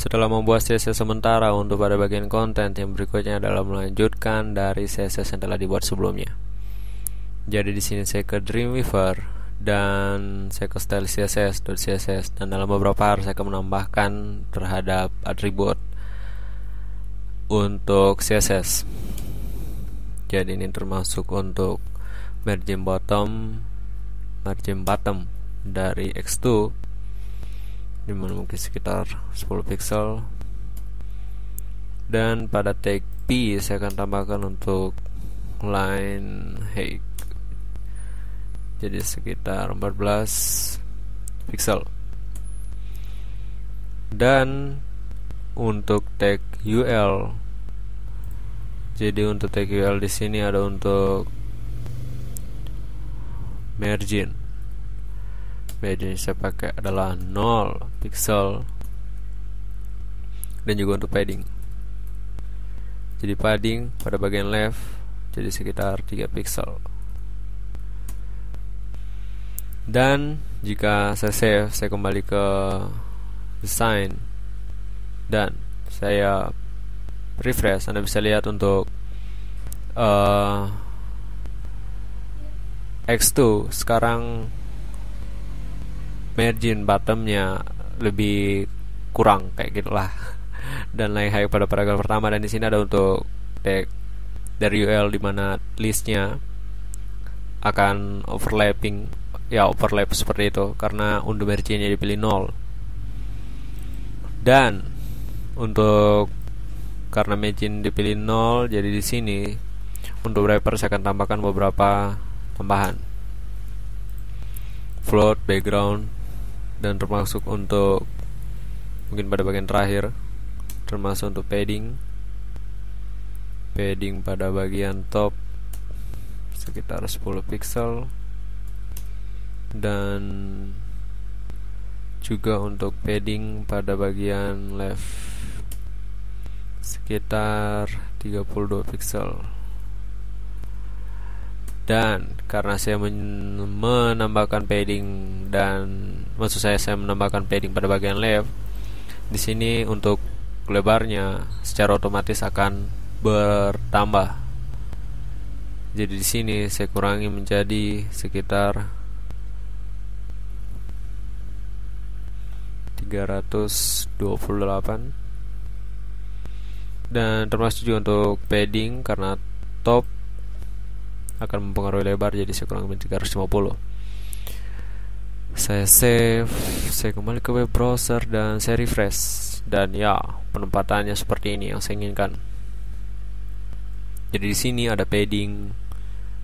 Setelah membuat CSS sementara untuk pada bagian konten, yang berikutnya adalah melanjutkan dari CSS yang telah dibuat sebelumnya. Jadi di sini saya ke Dreamweaver dan saya ke style CSS dan dalam beberapa hari saya akan menambahkan terhadap atribut untuk CSS. Jadi ini termasuk untuk margin bottom dari X2, dimana mungkin sekitar 10 pixel, dan pada tag P saya akan tambahkan untuk line height, jadi sekitar 14 pixel. Dan untuk tag UL, jadi untuk tag UL di sini ada untuk margin saya pakai adalah 0 pixel, dan juga untuk padding. Jadi padding pada bagian left jadi sekitar 3 pixel. Dan jika saya save, saya kembali ke design dan saya refresh, Anda bisa lihat untuk X2 sekarang margin bottomnya lebih kurang kayak gitulah, dan line height pada paragraf pertama. Dan di sini ada untuk tag dari UL, dimana listnya akan overlap seperti itu karena untuk marginnya dipilih 0. Dan untuk karena margin dipilih 0, jadi di sini untuk wrapper saya akan tambahkan beberapa tambahan, float, background, dan termasuk untuk mungkin pada bagian terakhir termasuk untuk padding pada bagian top sekitar 10 pixel, dan juga untuk padding pada bagian left sekitar 32 pixel. Dan karena saya menambahkan padding saya menambahkan padding pada bagian left, di sini untuk lebarnya secara otomatis akan bertambah. Jadi di sini saya kurangi menjadi sekitar 328, dan termasuk juga untuk padding karena top akan mempengaruhi lebar, jadi saya kurangi menjadi 350. Saya save, saya kembali ke web browser dan saya refresh, dan ya, penempatannya seperti ini yang saya inginkan. Jadi di sini ada padding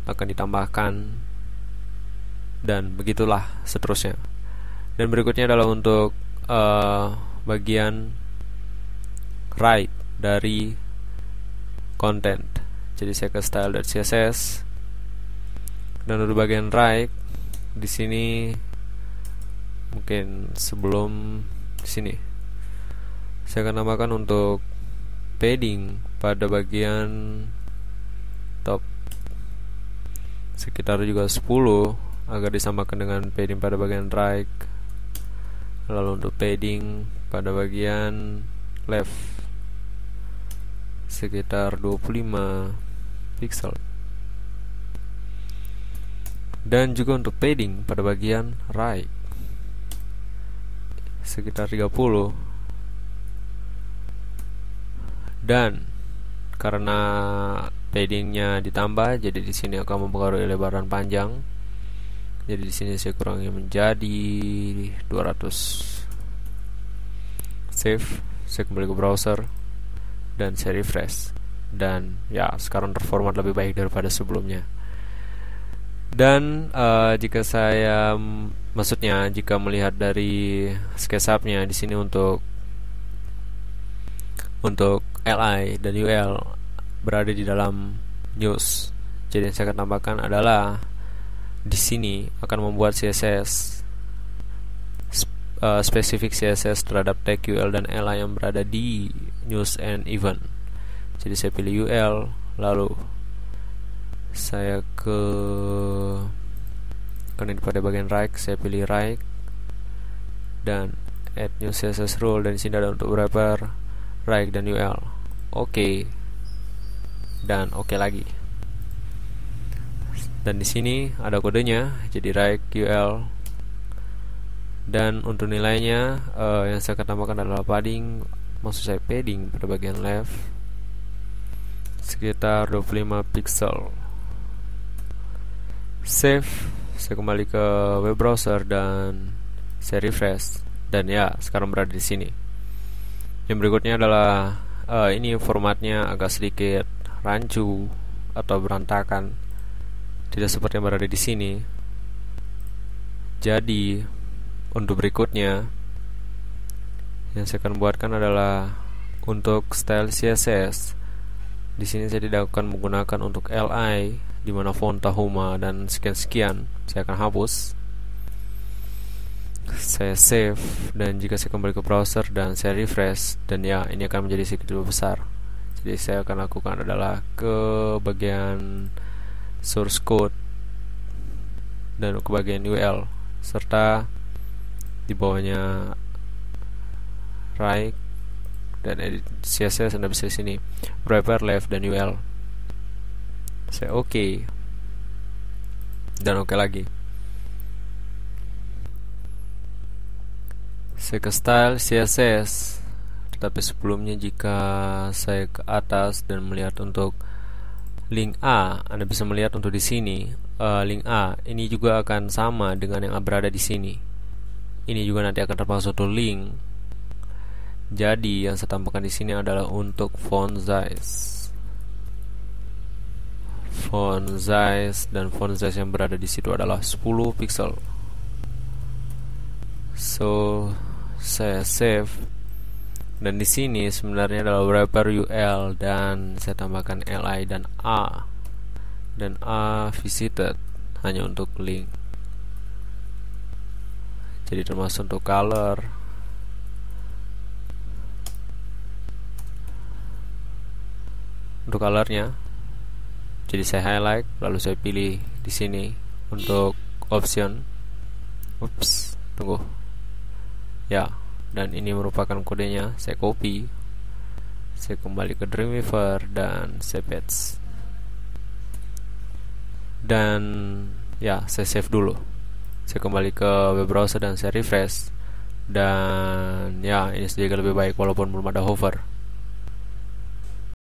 akan ditambahkan, dan begitulah seterusnya. Dan berikutnya adalah untuk bagian right dari content. Jadi saya ke style.css, dan untuk bagian right di sini mungkin sebelum di sini saya akan tambahkan untuk padding pada bagian top sekitar juga 10 agar disamakan dengan padding pada bagian right. Lalu untuk padding pada bagian left sekitar 25 pixel, dan juga untuk padding pada bagian right sekitar 30. Dan karena paddingnya ditambah, jadi di sini akan mempengaruhi lebaran panjang. Jadi di sini saya kurangi menjadi 200. Save, saya kembali ke browser dan saya refresh, dan ya, sekarang terformat lebih baik daripada sebelumnya. Dan jika melihat dari SketchUp-nya di sini untuk LI dan UL berada di dalam news. Jadi yang saya akan tambahkan adalah di sini akan membuat CSS spesifik CSS terhadap tag UL dan LI yang berada di news and event. Jadi saya pilih UL, lalu saya karena pada bagian right saya pilih right, dan add new CSS rule, dan di sini ada untuk wrapper, Rike dan UL. Oke. Dan oke lagi. Dan di sini ada kodenya, jadi Rike UL. Dan untuk nilainya yang saya akan tambahkan adalah padding, maksud saya padding pada bagian left sekitar 25 pixel. Save. Saya kembali ke web browser dan saya refresh, dan ya sekarang berada di sini. Yang berikutnya adalah ini formatnya agak sedikit rancu atau berantakan, tidak seperti yang berada di sini. Jadi untuk berikutnya yang saya akan buatkan adalah untuk style CSS. Di sini saya tidak akan menggunakan untuk li, di mana font Tahoma dan sekian-sekian saya akan hapus. Saya save, dan jika saya kembali ke browser dan saya refresh, dan ya ini akan menjadi sedikit lebih besar. Jadi saya akan lakukan adalah ke bagian source code dan ke bagian UL, serta di bawahnya Rike dan edit CSS. Anda bisa di sini wrapper, left dan UL. Saya oke. Dan oke lagi. Saya ke style CSS, tetapi sebelumnya jika saya ke atas dan melihat untuk link A, Anda bisa melihat untuk di sini link A ini juga akan sama dengan yang berada di sini. Ini juga nanti akan termasuk untuk link. Jadi yang saya tambahkan di sini adalah untuk font size. Font size dan font size yang berada di situ adalah 10 pixel. So saya save, dan di sini sebenarnya adalah wrapper UL, dan saya tambahkan li dan A visited hanya untuk link. Jadi termasuk untuk color. Untuk colornya, jadi saya highlight, lalu saya pilih di sini untuk option. Tunggu. Ya, dan ini merupakan kodenya. Saya copy, saya kembali ke Dreamweaver dan saya paste, dan ya saya save dulu. Saya kembali ke web browser dan saya refresh, dan ya ini sedikit lebih baik walaupun belum ada hover.